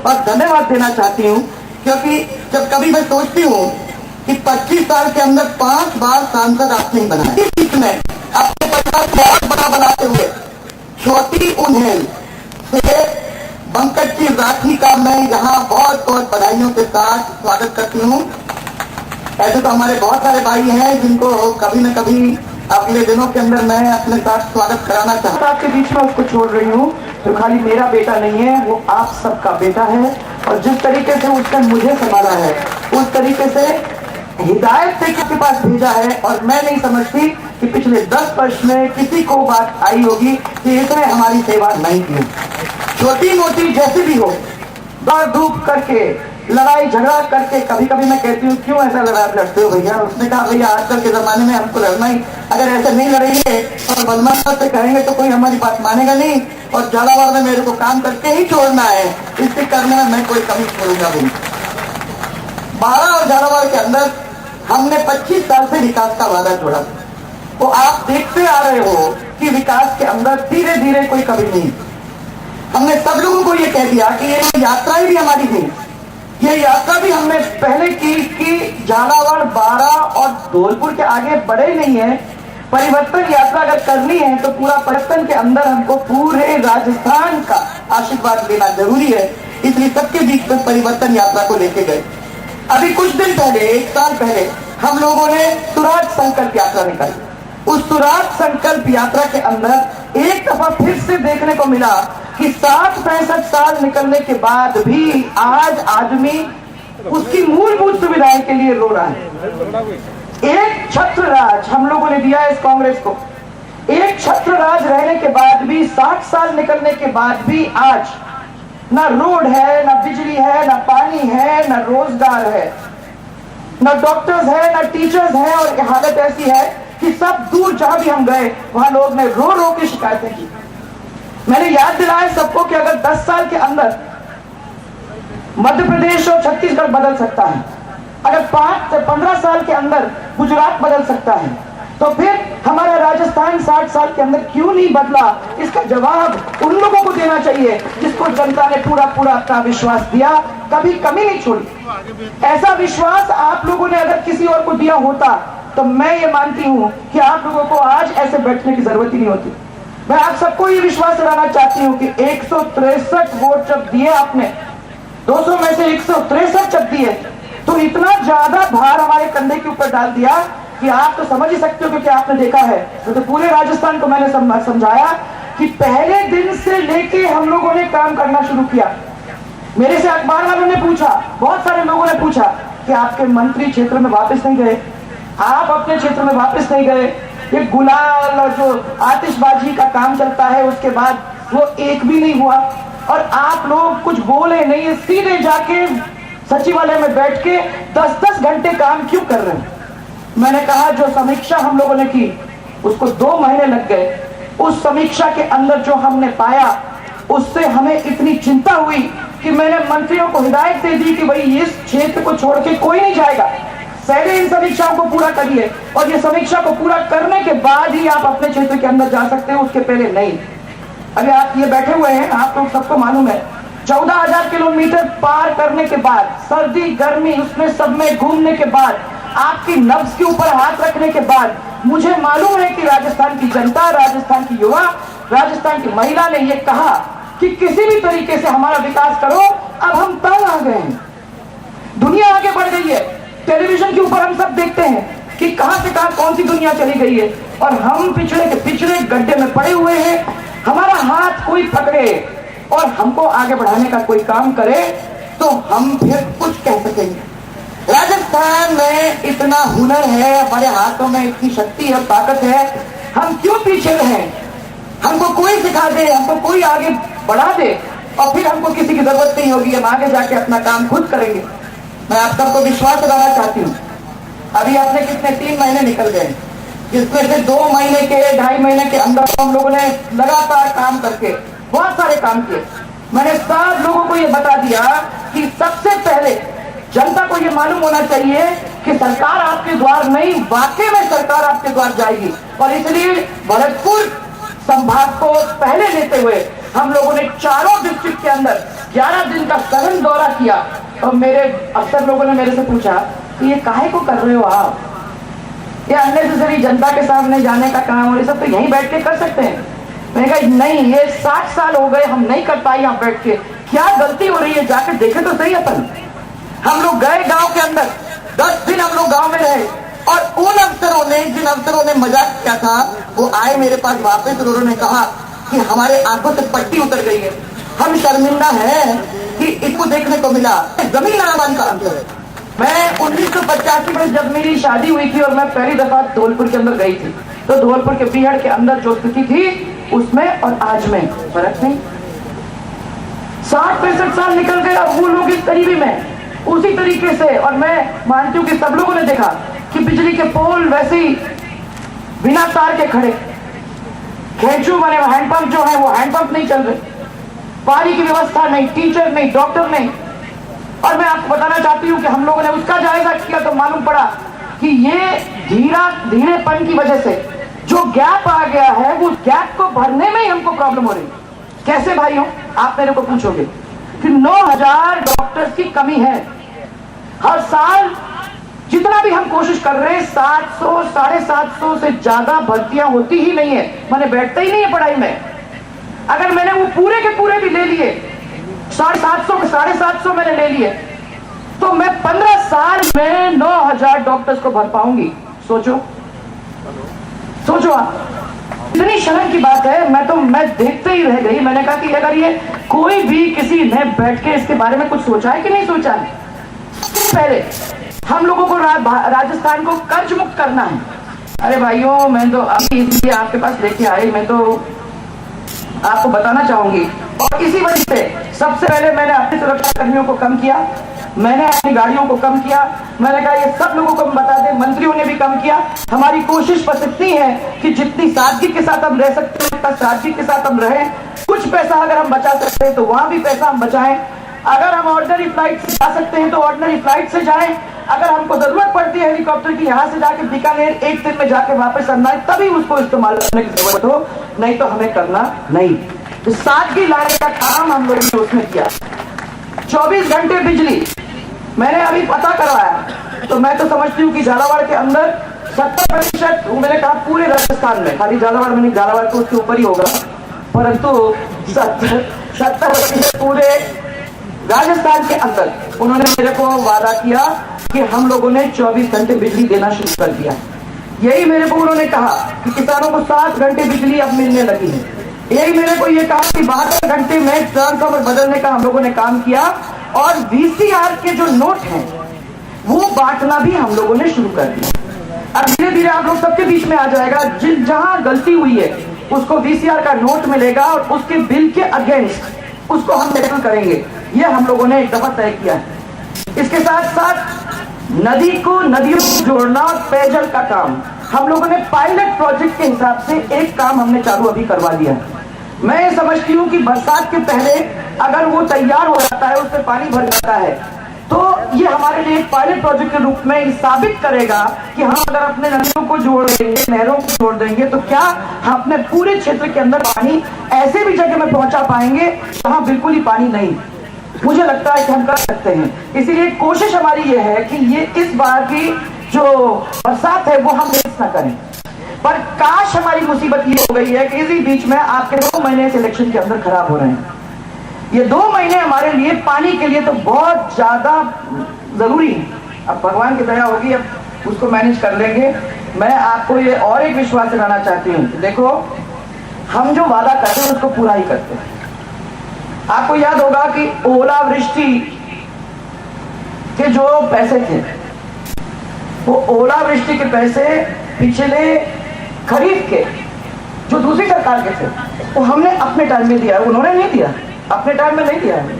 और धन्यवाद देना चाहती हूँ, क्योंकि जब कभी मैं सोचती हूँ कि 25 साल के अंदर 5 बार सांसद आपने ही बनाया, इस बीच में अपने परिवार को और बड़ा बनाते हुए छोटी उन्हेल से पंकज जी राठी का मैं यहाँ बहुत बहुत बधाइयों के साथ स्वागत करती हूँ। ऐसे तो हमारे बहुत सारे भाई हैं जिनको कभी न कभी अगले दिनों के अंदर मैं अपने साथ स्वागत कराना चाहता हूँ। आपके बीच में उसको छोड़ रही हूँ जो खाली मेरा बेटा नहीं है, वो आप सबका बेटा है। और जिस तरीके से उसने मुझे संभाला है, उस तरीके से हिदायत से किसके पास भेजा है, और मैं नहीं समझती कि पिछले 10 वर्ष में किसी को बात आई होगी कि इसने हमारी सेवा नहीं की। छोटी मोटी जैसी भी हो, दौड़ धूप करके, लड़ाई झगड़ा करके, कभी कभी मैं कहती हूँ क्यों ऐसा लड़ते हो भैया। उसने कहा भैया आजकल के जमाने में हमको लड़ना ही, अगर ऐसे नहीं लड़ेंगे और बदमाश से कहेंगे तो कोई हमारी बात मानेगा नहीं, और झालावाड़ में मेरे को काम करके ही छोड़ना है, इससे करने में मैं कोई कमी छोड़ूंगा नहीं। 12 और झालावाड़ के अंदर हमने 25 साल से विकास का वादा छोड़ा, तो आप देखते आ रहे हो कि विकास के अंदर धीरे धीरे कोई कमी नहीं। हमने सब लोगों को ये कह दिया कि ये यात्राएं भी हमारी थी, ये यात्रा भी हमने पहले की कि झालावाड़, बारा और धौलपुर के आगे बढ़े नहीं है। परिवर्तन यात्रा अगर करनी है तो पूरा परिवर्तन के अंदर हमको पूरे राजस्थान का आशीर्वाद लेना जरूरी है, इसलिए सबके बीच में परिवर्तन यात्रा को लेके गए। अभी कुछ दिन पहले, 1 साल पहले, हम लोगों ने स्वराज संकल्प यात्रा निकाली। उस स्वराज संकल्प यात्रा के अंदर एक दफा फिर से देखने को मिला कि 60-65 साल निकलने के बाद भी आज आदमी उसकी मूलभूत सुविधाएं के लिए रो रहा है। एक छत्र राज हम लोगों ने दिया इस कांग्रेस को, एक छत्र राज रहने के बाद भी, 60 साल निकलने के बाद भी आज ना रोड है, ना बिजली है, ना पानी है, ना रोजगार है, ना डॉक्टर्स है, ना टीचर्स है। और हालत ऐसी है कि सब दूर जहां भी हम गए वहां लोग ने रो रो के शिकायतें की। मैंने याद दिलाया सबको कि अगर 10 साल के अंदर मध्य प्रदेश और छत्तीसगढ़ बदल सकता है, अगर 5 से 15 साल के अंदर गुजरात बदल सकता है, तो फिर हमारा राजस्थान 60 साल के अंदर क्यों नहीं बदला? इसका जवाब उन लोगों को देना चाहिए जिसको जनता ने पूरा पूरा अपना विश्वास दिया, कभी कमी नहीं छोड़ी। ऐसा विश्वास आप लोगों ने अगर किसी और को दिया होता तो मैं ये मानती हूं कि आप लोगों को आज ऐसे बैठने की जरूरत ही नहीं होती। मैं आप सबको ये विश्वास दिलाना चाहती हूँ कि 163 वोट जब दिए आपने, 200 में से 163 जब दिए, तो इतना ज्यादा भार हमारे कंधे के ऊपर डाल दिया कि आप तो समझ ही सकते हो। क्योंकि आपने देखा है, तो पूरे राजस्थान को मैंने समझाया कि पहले दिन से लेके हम लोगों ने काम करना शुरू किया। मेरे से अखबार वालों ने पूछा, बहुत सारे लोगों ने पूछा कि आपके मंत्री क्षेत्र में वापस नहीं गए, आप अपने क्षेत्र में वापस नहीं गए, ये गुलाल और जो आतिशबाजी का काम चलता है उसके बाद वो एक भी नहीं हुआ, और आप लोग कुछ बोले नहीं, सीधे जाके सचिवालय में बैठ के 10-10 घंटे काम क्यों कर रहे हैं? मैंने कहा जो समीक्षा हम लोगों ने की उसको 2 महीने लग गए। उस समीक्षा के अंदर जो हमने पाया उससे हमें इतनी चिंता हुई कि मैंने मंत्रियों को हिदायत दे दी कि भाई इस क्षेत्र को छोड़ के कोई नहीं जाएगा, पहले इन समीक्षाओं को पूरा करिए, और ये समीक्षा को पूरा करने के बाद ही आप अपने क्षेत्र के अंदर जा सकते हो, उसके पहले नहीं। अभी आप ये बैठे हुए हैं, आप लोग सबको मालूम है, 14,000 किलोमीटर पार करने के बाद, सर्दी गर्मी उसमें सब में घूमने के बाद, आपकी नब्ज के ऊपर हाथ रखने के बाद, मुझे मालूम है कि राजस्थान की जनता, राजस्थान की युवा, राजस्थान की महिला ने यह कहा कि किसी भी तरीके से हमारा विकास करो। अब हम तंग आ गए हैं, दुनिया आगे बढ़ गई है, टेलीविजन के ऊपर हम सब देखते हैं कि कहां से कहां कौन सी दुनिया चली गई है, और हम पिछड़े के पिछड़े गड्ढे में पड़े हुए हैं। हमारा हाथ कोई पकड़े और हमको आगे बढ़ाने का कोई काम करे तो हम फिर कुछ कह सकेंगे। राजस्थान में इतना हुनर है, हमारे हाथों में इतनी शक्ति और ताकत है, हम क्यों पीछे रहें? हमको कोई सिखा दे, हमको कोई आगे बढ़ा दे, और फिर हमको किसी की जरूरत नहीं होगी, हम आगे जाके अपना काम खुद करेंगे। मैं आप सबको विश्वास दिलाना चाहती हूँ, अभी आपने कितने 3 महीने निकल गए, जिसमें से 2 महीने के 2.5 महीने के अंदर हम लोगों ने लगातार काम करके बहुत सारे काम किए। मैंने सब लोगों को ये बता दिया कि सबसे पहले जनता को ये मालूम होना चाहिए कि सरकार आपके द्वार नहीं, वाकई में सरकार आपके द्वार जाएगी। और इसलिए भरतपुर संभाग को पहले लेते हुए हम लोगों ने चारों डिस्ट्रिक्ट के अंदर 11 दिन का सघन दौरा किया। तो मेरे अफसर लोगों ने मेरे से पूछा कि ये काहे को कर रहे हो आप, ये अननेसेसरी जनता के सामने जाने का काम और ये सब तो यहीं बैठ के कर सकते हैं। मैंने कहा नहीं, ये 60 साल हो गए हम नहीं कर पाए यहाँ बैठ के, क्या गलती हो रही है, जाके देखे तो सही अपन। हम लोग गए गांव के अंदर, 10 दिन हम लोग गांव में रहे और उन अफसरों ने, जिन अफसरों ने मजाक किया था, वो आए मेरे पास वापस और उन्होंने कहा कि हमारे आंखों से पट्टी उतर गई है, हम शर्मिंदा हैं कि इसको देखने को मिला। जमीन आसमान का अंतर है। मैं 1985 में जब मेरी शादी हुई थी और मैं पहली दफा धौलपुर के अंदर गई थी, तो धौलपुर के बीहड़ के अंदर जो स्थिति थी उसमें और आज में फर्क नहीं। 60-65 साल निकल गए, अब वो लोग इस करीबी में उसी तरीके से, और मैं मानती हूँ कि सब लोगों ने देखा कि बिजली के पोल वैसे ही बिना तार के खड़े, खेचू माने हैंडपंप जो है वो हैंडपंप नहीं चल रहे, पानी की व्यवस्था नहीं, टीचर नहीं, डॉक्टर नहीं। और मैं आपको बताना चाहती हूँ कि हम लोगों ने उसका जायजा किया तो मालूम पड़ा कि ये धीरेपन की वजह से जो गैप आ गया है, वो गैप को भरने में ही हमको प्रॉब्लम हो रही। कैसे भाइयों, आप मेरे को पूछोगे कि 9000 डॉक्टर्स की कमी है। हर साल जितना भी हम कोशिश कर रहे हैं 700 750 से ज्यादा भर्तियां होती ही नहीं है, मैंने बैठता ही नहीं है पढ़ाई में। अगर मैंने वो पूरे के पूरे भी ले लिए, 750 के 750 मैंने ले लिए, तो मैं 15 साल में 9000 डॉक्टर्स को भर पाऊंगी। सोचो आप, इतनी शर्म की बात है। मैं देखते ही रह गई। मैंने कहा कि अगर ये कोई भी किसी ने बैठ के इसके बारे में कुछ सोचा है कि नहीं सोचा है। पहले हम लोगों को राजस्थान को कर्ज मुक्त करना है। अरे भाइयों, मैं तो अभी इसलिए आपके पास लेके आई, मैं तो आपको बताना चाहूंगी। और इसी वजह से सबसे पहले मैंने अपने सुरक्षा कर्मियों को कम किया, मैंने अपनी गाड़ियों को कम किया। मैंने कहा ये सब लोगों को बता दें, मंत्रियों ने भी कम किया। हमारी कोशिश बस इतनी है कि जितनी सादगी के साथ हम रह सकते हैं उतना सादगी के साथ हम रहें। कुछ पैसा अगर हम बचा सकते हैं तो वहां भी पैसा हम बचाएं। अगर हम ऑर्डिनरी फ्लाइट से जा सकते हैं तो ऑर्डिनरी फ्लाइट से जाएं। अगर हमको जरूरत पड़ती है हेलीकॉप्टर की, यहाँ से जाके बीकानेर एक दिन में जाके वापस आना है, तभी उसको इस्तेमाल करने की जरूरत हो, नहीं तो हमें करना नहीं। तो सादगी लाने का काम हम लोगों ने उसमें किया। 24 घंटे बिजली मैंने अभी पता करवाया, तो मैं तो समझती हूँ कि झालावाड़ के अंदर 70%, मैंने कहा पूरे राजस्थान में, खाली झालावाड़ में नहीं, झालावाड़ तो उसके ऊपर ही होगा, परंतु 70% पूरे राजस्थान के अंदर उन्होंने मेरे को वादा किया कि हम लोगों ने 24 घंटे बिजली देना शुरू कर दिया। यही मेरे को उन्होंने कहा कि किसानों को 7 घंटे बिजली अब मिलने लगी है। यही मेरे को ये कहा कि 72 घंटे में ट्रांसफार्मर बदलने का हम लोगों ने काम किया। और वीसीआर के जो नोट हैं वो बांटना भी हम लोगों ने शुरू कर दिया। अब धीरे धीरे आप लोग सबके बीच में आ जाएगा, जहां गलती हुई है उसको वीसीआर का नोट मिलेगा और उसके बिल के अगेंस्ट उसको हम सेटल करेंगे। ये हम लोगों ने एक दफा तय किया है। इसके साथ साथ नदियों को जोड़ना और पेयजल का काम हम लोगों ने पायलट प्रोजेक्ट के हिसाब से एक काम हमने चालू अभी करवा दिया। मैं समझती हूँ कि बरसात के पहले अगर वो तैयार हो जाता है, उससे पानी भर जाता है, तो ये हमारे लिए एक पायलट प्रोजेक्ट के रूप में साबित करेगा कि हम अगर अपने नदियों को जोड़ देंगे, नहरों को जोड़ देंगे, तो क्या हम अपने पूरे क्षेत्र के अंदर पानी ऐसे भी जगह में पहुंचा पाएंगे जहां बिल्कुल ही पानी नहीं। मुझे लगता है कि हम कर सकते हैं। इसीलिए कोशिश हमारी ये है कि ये इस बार की जो बरसात है वो हम मिस ना करें। पर काश हमारी मुसीबत ये हो गई है कि इसी बीच में आपके 2 महीने इस इलेक्शन के अंदर खराब हो रहे हैं। ये 2 महीने हमारे लिए पानी के लिए तो बहुत ज्यादा जरूरी है। अब भगवान की दया होगी, अब उसको मैनेज कर लेंगे। मैं आपको ये और एक विश्वास दिलाना चाहती हूँ, देखो हम जो वादा करते हैं उसको पूरा ही करते हैं। आपको याद होगा कि ओलावृष्टि के जो पैसे थे, वो ओलावृष्टि के पैसे पिछले खरीफ के जो दूसरी सरकार के थे वो हमने अपने टाइम में दिया है। उन्होंने नहीं दिया, अपने टाइम में नहीं दिया है,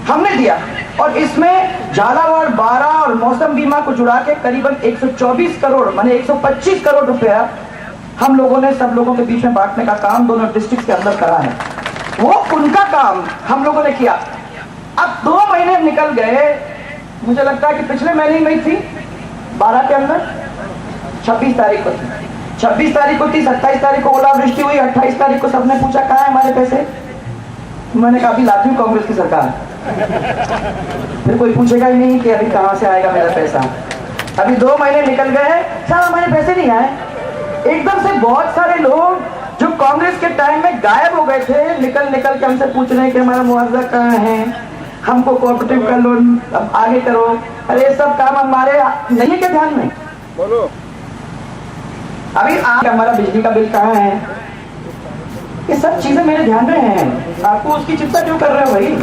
हमने दिया। और इसमें झालावाड़ 12 और मौसम बीमा को जुड़ा के करीबन 124 करोड़ माने 125 करोड़ रुपया हम लोगों ने सब लोगों के बीच में बांटने का काम दोनों डिस्ट्रिक्ट के अंदर करा है। वो उनका काम हम लोगों ने किया। अब 2 महीने निकल गए, मुझे लगता है कि पिछले महीने में थी 12 के अंदर 26 तारीख को थी, 26 तारीख को थी, 27 तारीख को ओलावृष्टि हुई, 28 तारीख को सबने पूछा कहाँ है हमारे पैसे। मैंने कहा अभी लाती हूँ कांग्रेस की सरकार। फिर कोई पूछेगा ही नहीं कि अभी कहाँ से आएगा मेरा पैसा। अभी 2 महीने निकल गए हैं, 4 महीने पैसे नहीं आए। एकदम से बहुत सारे लोग जो कांग्रेस के टाइम में गायब हो गए थे, निकल के हमसे पूछ रहे हैं कि हमारा मुआवजा कहाँ है, हमको कोऑपरेटिव का लोन अब आगे करो। अरे ये सब काम हमारे नहीं है क्या ध्यान में? बोलो। अभी हमारा बिजली का बिल कहाँ है, ये सब चीजें मेरे ध्यान में हैं। आपको उसकी चिंता क्यों कर रहे हो भाई?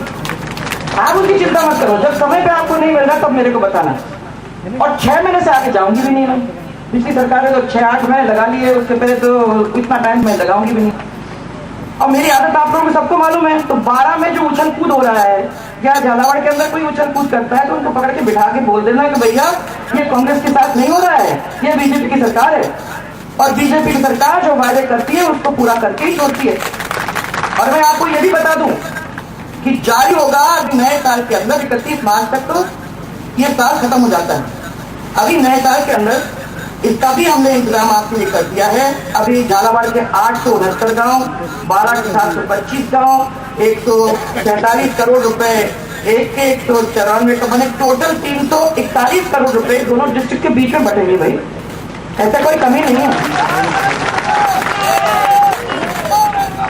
आप उसकी चिंता मत करो, जब समय पे आपको नहीं मिल रहा तब मेरे को बताना। और 6 महीने से आगे जाऊंगी भी नहीं मैं। पिछली सरकार ने तो 6-8 महीने लगा लिए, उसके पहले तो इतना टाइम मैं लगाऊंगी भी नहीं। और मेरी आदत आप लोगों को सबको मालूम है। तो 12 में जो उछल कूद हो रहा है, क्या झालावाड़ के अंदर कोई उछल कूद करता है तो उनको पकड़ के बिठा के बोल देना कि भैया ये कांग्रेस के साथ नहीं हो रहा है, ये बीजेपी की सरकार है। और बीजेपी की सरकार जो वायदे करती है उसको पूरा करके ही छोड़ती है। और मैं आपको ये भी बता दूं कि जारी होगा अभी नए साल के अंदर 31 मार्च तक, तो ये साल खत्म हो जाता है। अभी नए साल के अंदर इसका भी हमने इंतजाम आपके लिए कर दिया है। अभी झालावाड़ के 869 गांव, 12 के 725 गांव, 147 करोड़ रुपए एक के 194 का बने, टोटल 341 करोड़ रुपए दोनों डिस्ट्रिक्ट के बीच में बटेंगे भाई। ऐसा कोई कमी नहीं है।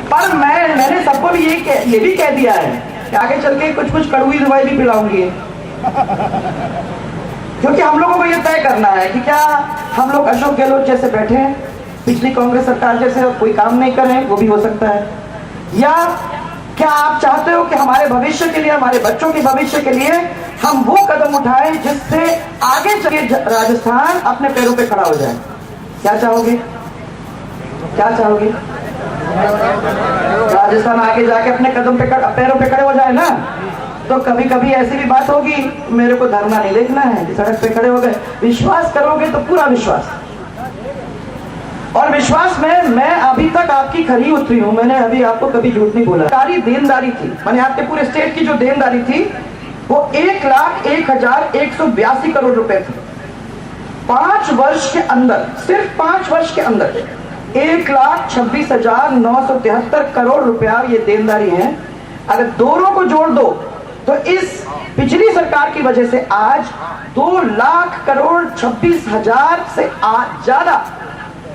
पर मैंने सबको भी ये भी कह दिया है कि आगे चल के कुछ कड़वी दवाई भी पिलाऊंगी, क्योंकि हम लोगों को ये तय करना है कि क्या हम लोग अशोक गहलोत जैसे बैठे हैं, पिछली कांग्रेस सरकार जैसे कोई काम नहीं करें, वो भी हो सकता है, या क्या आप चाहते हो कि हमारे भविष्य के लिए, हमारे बच्चों के भविष्य के लिए हम वो कदम उठाएं जिससे आगे चले राजस्थान अपने पैरों पे खड़ा हो जाए? क्या चाहोगे? क्या चाहोगे? राजस्थान आगे जाके अपने कदम पे पैरों पे खड़े हो जाए ना। तो कभी कभी ऐसी भी बात होगी, मेरे को धरना नहीं देखना है, सड़क पे खड़े हो गए, विश्वास करोगे तो पूरा विश्वास। और विश्वास में मैं अभी तक आपकी खरी उतरी हूं, मैंने अभी आपको कभी झूठ नहीं बोला। सारी देनदारी थी, मैंने आपके पूरे स्टेट की जो देनदारी थी वो 1,01,182 करोड़ रुपए थी। 5 वर्ष के अंदर, सिर्फ 5 वर्ष के अंदर 1,26,973 करोड़ रुपया ये देनदारी है। अगर दोनों को जोड़ दो तो इस पिछली सरकार की वजह से आज 2,26,000 से ज्यादा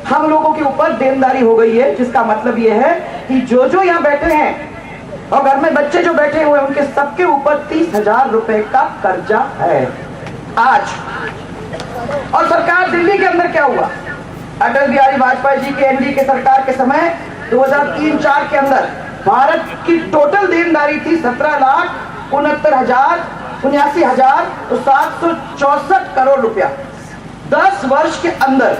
हम लोगों के ऊपर देनदारी हो गई है। जिसका मतलब यह है कि जो यहाँ बैठे हैं और घर में बच्चे जो बैठे हुए हैं उनके सबके ऊपर 30,000 रुपए का कर्जा है आज। और सरकार दिल्ली के अंदर क्या हुआ? अटल बिहारी वाजपेयी जी के एनडीए के सरकार के समय 2003-4 के अंदर भारत की टोटल देनदारी थी 17,69,764 करोड़ रुपया। 10 वर्ष के अंदर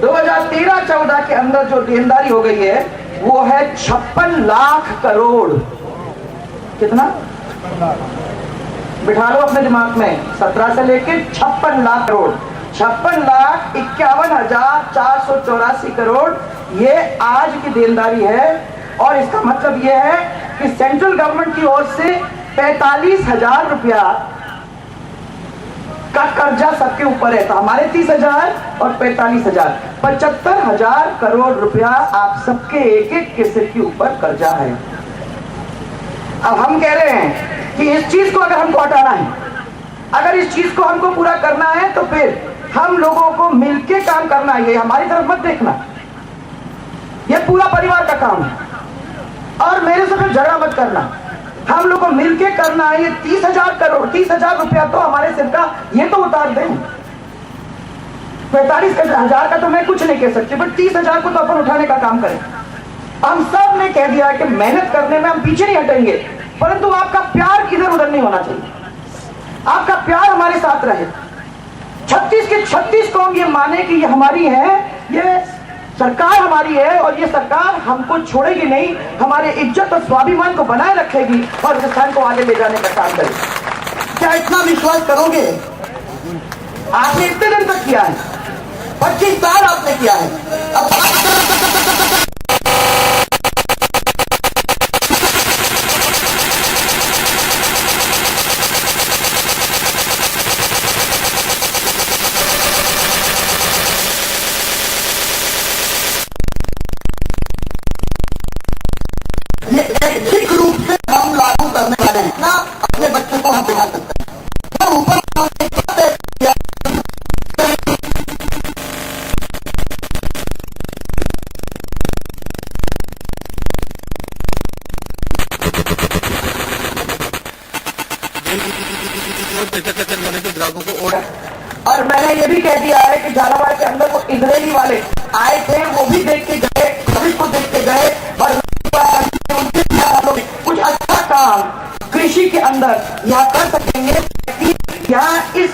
2013-14 के अंदर जो देनदारी हो गई है वो है 56 लाख करोड़। कितना? बिठा लो अपने दिमाग में, 17 से लेके 56 लाख करोड़, 56,51,484 करोड़ ये आज की देनदारी है। और इसका मतलब यह है कि सेंट्रल गवर्नमेंट की ओर से 45,000 रुपया का कर्जा सबके ऊपर है। तो हमारे 30,000 और 45,000, 75,000 करोड़ रुपया आप सबके एक किसी के ऊपर कर्जा है। अब हम कह रहे हैं कि इस चीज को अगर हमको हटाना है, अगर इस चीज को हमको पूरा करना है तो फिर हम लोगों को मिलके काम करना है। ये हमारी तरफ मत देखना, ये पूरा परिवार का काम है। और मेरे से फिर झगड़ा मत करना, हम लोग को मिलके करना है। ये 30,000 करोड़, 30,000 रुपया तो हमारे सिर का ये तो उतार दें। 45,000 का तो मैं कुछ नहीं कह सकती, बट 30,000 को तो अपन उठाने का काम करें। हम सब ने कह दिया कि मेहनत करने में हम पीछे नहीं हटेंगे, परंतु आपका प्यार इधर उधर नहीं होना चाहिए। आपका प्यार हमारे साथ रहे। 36 के 36 कौम ये माने कि ये हमारी है, ये सरकार हमारी है और ये सरकार हमको छोड़ेगी नहीं, हमारे इज्जत और स्वाभिमान को बनाए रखेगी और राजस्थान को आगे ले जाने का काम करेगी। क्या इतना विश्वास करोगे? आपने इतने दिन तक किया है, 25 साल आपने किया है। अब ऐच्छिक रूप से हम लागू करने वाले हैं ना, अपने बहुत बेचैन होने के ग्राहकों को और और मैंने ये भी कह दिया है कि झालावाड़ के अंदर वो इजरायली वाले आए थे, वो भी देख के गए, सभी को देख के गए, और उनके हम लोग कुछ अच्छा काम कृषि के अंदर यहाँ कर सकेंगे कि यहाँ इस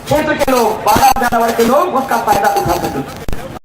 क्षेत्र के लोग, बाड़ा झालावाड़ के लोग उसका फायदा उठा सकें।